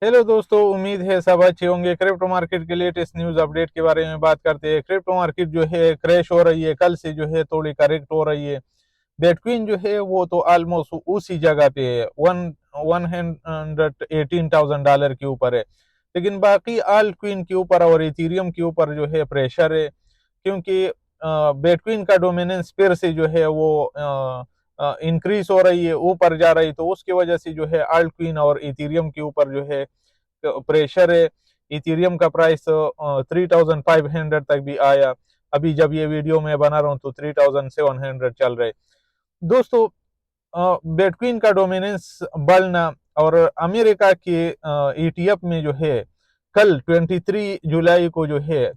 Hello दोस्तों, उम्मीद है सब अच्छे होंगे। क्रिप्टो मार्केट के लेटेस्ट न्यूज अपडेट के बारे में बात करते हैं। क्रिप्टो मार्केट जो है क्रैश हो रही है, कल से जो है थोड़ी करेक्ट हो रही है। बिटकॉइन जो है वो तो ऑलमोस्ट उसी जगह पे है, 118,000 के ऊपर है। लेकिन बाकी आल क्वीन के ऊपर और इथीरियम के ऊपर जो है प्रेशर है, क्योंकि बिटकॉइन का डोमिनेंस फिर से जो है वो इंक्रीज हो रही है, ऊपर जा रही है। तो उसकी वजह से जो है आल्ट क्वीन और इथीरियम के ऊपर जो है प्रेशर है। इथीरियम का प्राइस 3,500 तक भी आया। अभी जब ये वीडियो मैं बना रहा हूँ तो 3,700 चल रहे। दोस्तों, बिटकॉइन का डोमिनेंस बढ़ना और अमेरिका के ईटीएफ में जो है कल 23 जुलाई को जो है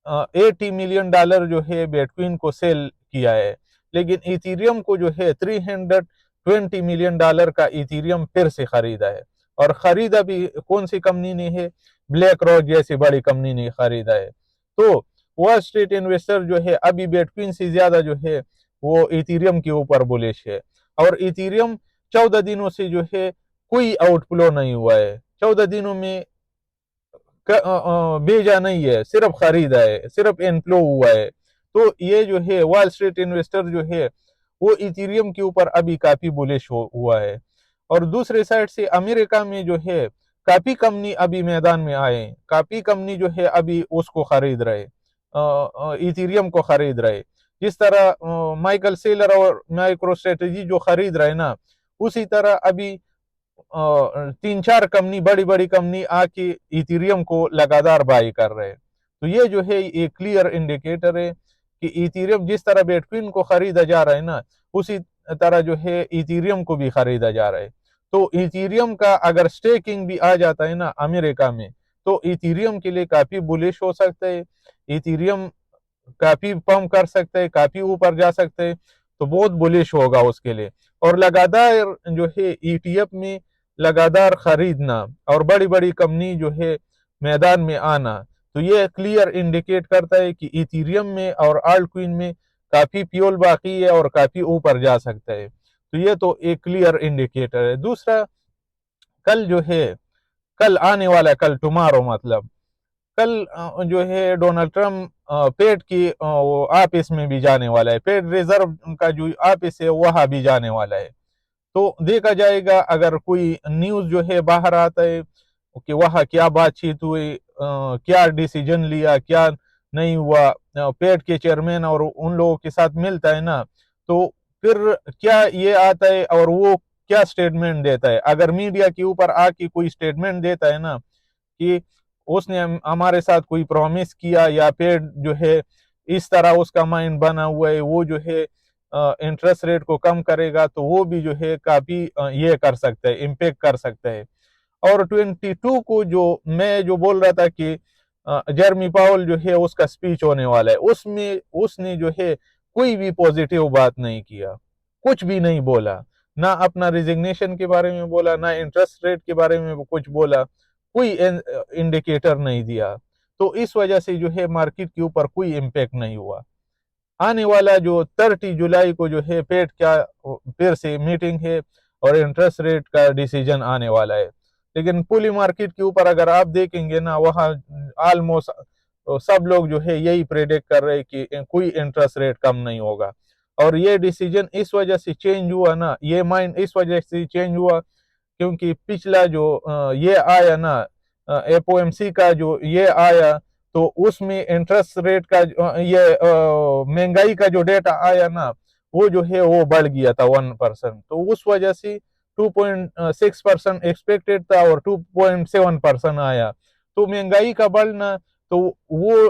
$80 मिलियन जो है बिटकॉइन को सेल किया है। लेकिन इथीरियम को जो है $320 मिलियन का इथीरियम फिर से खरीदा है। और खरीदा भी कौन सी कंपनी ने है? ब्लैक रॉक जैसी बड़ी कंपनी ने खरीदा है। तो वॉल स्ट्रीट इन्वेस्टर जो है अभी बिटकॉइन से ज्यादा जो है वो इथीरियम के ऊपर बुलिश है। और इथीरियम 14 दिनों से जो है कोई आउटफ्लो नहीं हुआ है। 14 दिनों में भेजा नहीं है, सिर्फ खरीदा है, सिर्फ इनफ्लो हुआ है। तो ये जो है वॉल स्ट्रीट इन्वेस्टर जो है वो इथीरियम के ऊपर अभी काफी बुलिश हुआ है। और दूसरे साइड से अमेरिका में जो है काफी कंपनी अभी मैदान में आए, काफी कंपनी जो है अभी उसको खरीद रहे, इथीरियम को खरीद रहे। जिस तरह माइकल सेलर और माइक्रो स्ट्रेटेजी जो खरीद रहे ना, उसी तरह अभी 3-4 कंपनी, बड़ी बड़ी कंपनी आके इथीरियम को लगातार बाई कर रहे हैं। तो ये जो है एक क्लियर इंडिकेटर है कि इथीरियम जिस तरह बिटकॉइन को खरीदा जा रहा है ना, उसी तरह जो है इथीरियम को भी खरीदा जा रहा है। तो इथीरियम का अगर स्टेकिंग भी आ जाता है ना अमेरिका में, तो इथीरियम के लिए काफी बुलिश हो सकता है। इथीरियम काफी पंप कर सकते हैं, काफी ऊपर जा सकते हैं। तो बहुत बुलिश होगा उसके लिए। और लगातार जो है ईटीएफ में लगातार खरीदना और बड़ी बड़ी कंपनी जो है मैदान में आना, तो ये क्लियर इंडिकेट करता है कि इथीरियम में और आल्ट क्वीन में काफी फ्यूल बाकी है और काफी ऊपर जा सकता है। तो ये तो एक क्लियर इंडिकेटर है। दूसरा, कल जो है, कल आने वाला है, कल टुमारो मतलब कल जो है डोनाल्ड ट्रम्प पेड की वो ऑफिस में भी जाने वाला है। पेड रिजर्व का जो ऑफिस है वहां भी जाने वाला है। तो देखा जाएगा अगर कोई न्यूज जो है बाहर आता है कि वहां क्या बातचीत हुई, क्या डिसीजन लिया, क्या नहीं हुआ, पेड के चेयरमैन और उन लोगों के साथ मिलता है ना, तो फिर क्या ये आता है और वो क्या स्टेटमेंट देता है। अगर मीडिया के ऊपर आके कोई स्टेटमेंट देता है ना कि उसने हमारे साथ कोई प्रॉमिस किया, या फिर जो है इस तरह उसका माइंड बना हुआ है, वो जो है इंटरेस्ट रेट को कम करेगा, तो वो भी जो है काफी ये कर सकता है, इम्पेक्ट कर सकता है। और 22 को जो मैं जो बोल रहा था कि जर्मी पावल जो है उसका स्पीच होने वाला है, उसमें उसने जो है कोई भी पॉजिटिव बात नहीं किया, कुछ भी नहीं बोला। ना अपना रिजिग्नेशन के बारे में बोला, ना इंटरेस्ट रेट के बारे में कुछ बोला, कोई इंडिकेटर नहीं दिया। तो इस वजह से जो है मार्केट के ऊपर कोई इम्पेक्ट नहीं हुआ। आने वाला जो 30 जुलाई को जो है पेड का फिर से मीटिंग है और इंटरेस्ट रेट का डिसीजन आने वाला है। लेकिन पूली मार्केट के ऊपर अगर आप देखेंगे ना, वहाँ ऑलमोस्ट सब लोग जो है यही प्रेडिक्ट कर रहे हैं कि कोई इंटरेस्ट रेट कम नहीं होगा। और ये डिसीजन इस वजह से चेंज हुआ ना, ये माइंड इस वजह से चेंज हुआ क्योंकि पिछला जो ये आया ना, एफओएमसी का जो ये आया, तो उसमें इंटरेस्ट रेट का ये महंगाई का जो डेटा आया ना, वो जो है वो बढ़ गया था 1%। तो उस वजह से 2.6% एक्सपेक्टेड था और 2.7% आया। तो महंगाई का बढ़ना, तो वो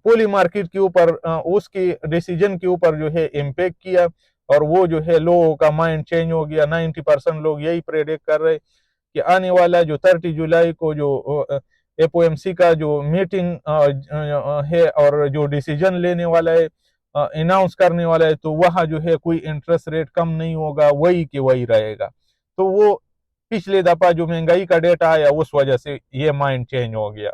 पोली मार्केट के ऊपर उसके डिसीजन के ऊपर जो है इम्पेक्ट किया। और वो जो है लोगों का माइंड चेंज हो गया। 90% लोग यही प्रेडिक्ट कर रहे कि आने वाला जो 30 जुलाई को जो एफओएमसी का जो मीटिंग है और जो डिसीजन लेने वाला है, अनाउंस करने वाला है, तो वहां जो है कोई इंटरेस्ट रेट कम नहीं होगा, वही के वही रहेगा। तो वो पिछले दफा जो महंगाई का डेटा आया उस वजह से ये माइंड चेंज हो गया।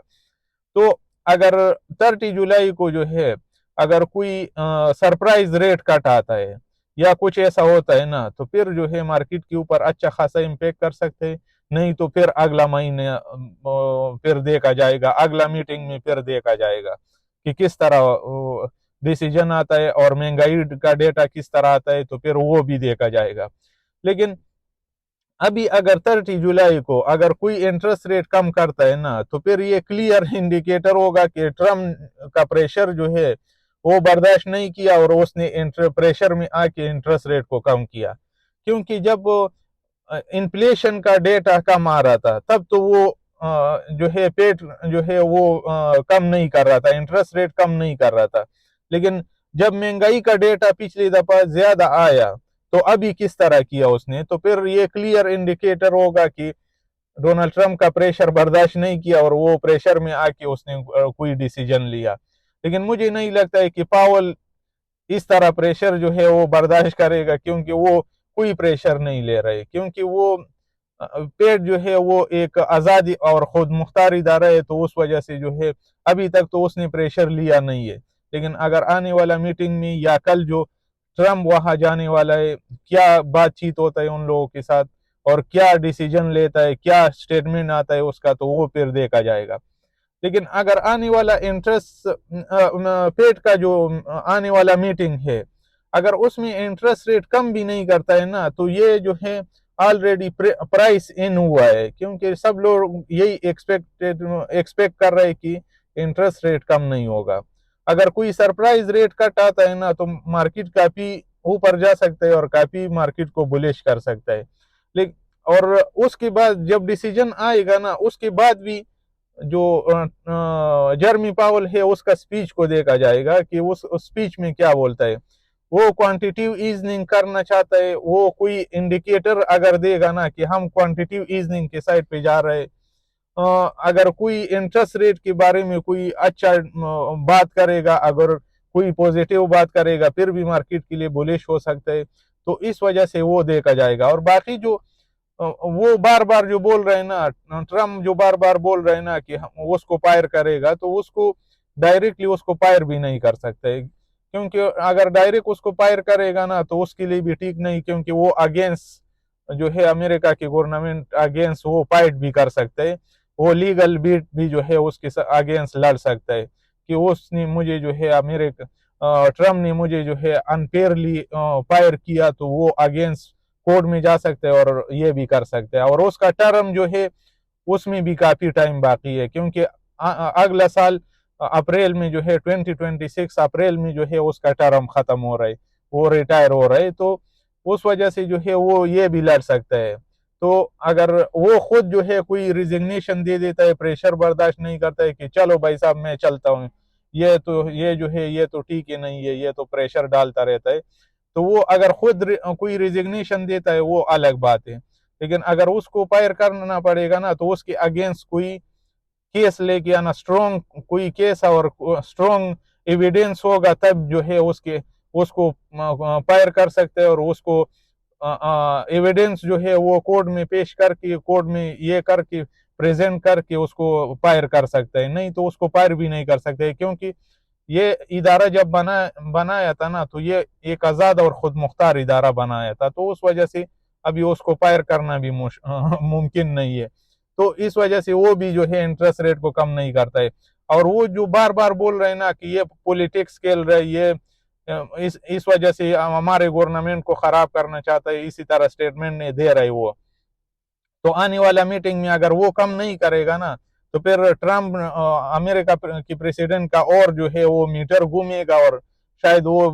तो अगर 30 जुलाई को जो है अगर कोई सरप्राइज रेट कट आता है या कुछ ऐसा होता है ना, तो फिर जो है मार्केट के ऊपर अच्छा खासा इम्पेक्ट कर सकते हैं। नहीं तो फिर अगला महीने फिर देखा जाएगा, अगला मीटिंग में फिर देखा जाएगा कि किस तरह डिसीजन आता है और महंगाई का डेटा किस तरह आता है, तो फिर वो भी देखा जाएगा। लेकिन अभी अगर 30 जुलाई को अगर कोई इंटरेस्ट रेट कम करता है ना, तो फिर ये क्लियर इंडिकेटर होगा कि ट्रम्प का प्रेशर जो है वो बर्दाश्त नहीं किया और उसने प्रेशर में आके इंटरेस्ट रेट को कम किया। क्योंकि जब इन्फ्लेशन का डेटा कम आ रहा था, तब तो वो जो है पेट जो है वो कम नहीं कर रहा था, इंटरेस्ट रेट कम नहीं कर रहा था। लेकिन जब महंगाई का डेटा पिछली दफा ज्यादा आया, तो अभी किस तरह किया उसने, तो फिर ये क्लियर इंडिकेटर होगा कि डोनाल्ड ट्रंप का प्रेशर बर्दाश्त नहीं किया और वो प्रेशर में आके उसने कोई डिसीजन लिया। लेकिन मुझे नहीं लगता है कि पावल इस तरह प्रेशर जो है वो बर्दाश्त करेगा, क्योंकि वो कोई प्रेशर नहीं ले रहे, क्योंकि वो पेट जो है वो एक आज़ादी और खुद मुख्तार इदारा है, तो उस वजह से जो है अभी तक तो उसने प्रेशर लिया नहीं है। लेकिन अगर आने वाला मीटिंग में या कल जो ट्रम्प वहां जाने वाला है, क्या बातचीत होता है उन लोगों के साथ और क्या डिसीजन लेता है, क्या स्टेटमेंट आता है उसका, तो वो फिर देखा जाएगा। लेकिन अगर आने वाला इंटरेस्ट पेट का जो आने वाला मीटिंग है, अगर उसमें इंटरेस्ट रेट कम भी नहीं करता है ना, तो ये जो है ऑलरेडी प्राइस इन हुआ है, क्योंकि सब लोग यही एक्सपेक्ट कर रहे हैं कि इंटरेस्ट रेट कम नहीं होगा। अगर कोई सरप्राइज रेट कट आता है ना, तो मार्केट काफी ऊपर जा सकता है और काफी मार्केट को बुलिश कर सकता है। लेकिन और उसके बाद जब डिसीजन आएगा ना, उसके बाद भी जो जर्मी पावल है उसका स्पीच को देखा जाएगा कि उस स्पीच में क्या बोलता है। वो क्वांटिटेटिव ईजनिंग करना चाहता है, वो कोई इंडिकेटर अगर देगा ना कि हम क्वांटिटेटिव ईजनिंग के साइड पे जा रहे हैं, अगर कोई इंटरेस्ट रेट के बारे में कोई अच्छा बात करेगा, अगर कोई पॉजिटिव बात करेगा, फिर भी मार्केट के लिए बुलिश हो सकता है। तो इस वजह से वो देखा जाएगा। और बाकी जो वो बार बार जो बोल रहे हैं ना, ट्रम्प जो बार बार बोल रहे हैं ना कि हम उसको फायर करेगा, तो उसको डायरेक्टली उसको फायर भी नहीं कर सकते, क्योंकि अगर डायरेक्ट उसको फायर करेगा ना, तो उसके लिए भी ठीक नहीं, क्योंकि वो अगेंस्ट जो है अमेरिका की गवर्नमेंट अगेंस्ट वो फाइट भी कर सकते हैं। वो लीगल बीट भी जो है उसके अगेंस्ट लड़ सकता है कि उसने मुझे जो है अमेरिका ट्रम्प ने मुझे जो है अनफेयरली फायर किया, तो वो अगेंस्ट कोर्ट में जा सकते हैं और ये भी कर सकते हैं। और उसका टर्म जो है उसमें भी काफी टाइम बाकी है, क्योंकि अगला साल अप्रैल में जो है 2026 अप्रैल में जो है उसका टर्म खत्म हो रहा है, वो रिटायर हो रहा है। तो उस वजह से जो है वो ये भी लड़ सकता है। तो अगर वो खुद जो है कोई रिजिग्नेशन दे देता है, प्रेशर बर्दाश्त नहीं करता है कि चलो भाई साहब मैं चलता हूँ, ये जो है ये तो ठीक है नहीं है, ये तो प्रेशर डालता रहता है, तो वो अगर खुद कोई रिजिग्नेशन देता है वो अलग बात है। लेकिन अगर उसको फायर करना पड़ेगा ना, तो उसके अगेंस्ट कोई केस लेके आना, स्ट्रॉन्ग कोई केस और स्ट्रॉन्ग एविडेंस होगा, तब जो है उसको फायर कर सकते हैं। और उसको एविडेंस जो है वो कोर्ट में पेश करके, कोर्ट में ये करके प्रेजेंट करके उसको फायर कर सकते हैं, नहीं तो उसको फायर भी नहीं कर सकते, क्योंकि ये इदारा जब बनाया था ना, तो ये एक आज़ाद और खुद मुख्तार इदारा बनाया था, तो उस वजह से अभी उसको फायर करना भी मुमकिन नहीं है। तो इस वजह से वो भी जो है इंटरेस्ट रेट को कम नहीं करता है। और वो जो बार बार बोल रहे हैं ना कि ये पॉलिटिक्स खेल रहे, ये इस वजह से हमारे गवर्नमेंट को खराब करना चाहता है, इसी तरह स्टेटमेंट नहीं दे रहे वो। तो आने वाला मीटिंग में अगर वो कम नहीं करेगा ना, तो फिर ट्रम्प अमेरिका की प्रेसिडेंट का और जो है वो मीटर घूमेगा, और शायद वो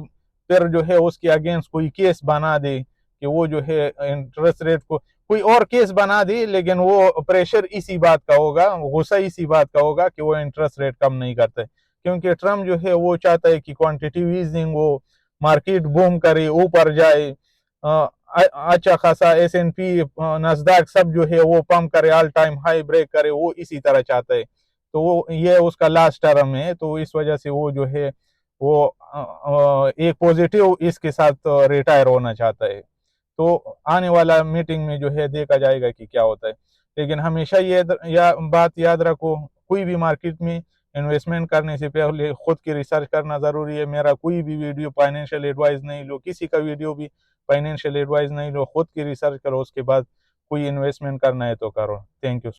फिर जो है उसके अगेंस्ट कोई केस बना दे कि वो जो है इंटरेस्ट रेट को कोई और केस बना दे, लेकिन वो प्रेशर इसी बात का होगा, गुस्सा इसी बात का होगा कि वो इंटरेस्ट रेट कम नहीं करते, क्योंकि ट्रम्प जो है वो चाहता है कि क्वांटिटेटिव ईजिंग हो, मार्केट बूम करे, ऊपर जाए, अच्छा खासा S&P नस्डैक सब जो है वो पंप करे, ऑल टाइम हाई ब्रेक करे, वो इसी तरह चाहता है। तो वो ये उसका लास्ट टर्म है, तो इस वजह से वो जो है वो एक पॉजिटिव इसके साथ रिटायर होना चाहता है। तो आने वाला मीटिंग में जो है देखा जाएगा कि क्या होता है। लेकिन हमेशा ये बात याद रखो, कोई भी मार्केट में इन्वेस्टमेंट करने से पहले खुद की रिसर्च करना जरूरी है। मेरा कोई भी वीडियो फाइनेंशियल एडवाइस नहीं लो, किसी का वीडियो भी फाइनेंशियल एडवाइस नहीं लो, खुद की रिसर्च करो, उसके बाद कोई इन्वेस्टमेंट करना है तो करो। Thank you.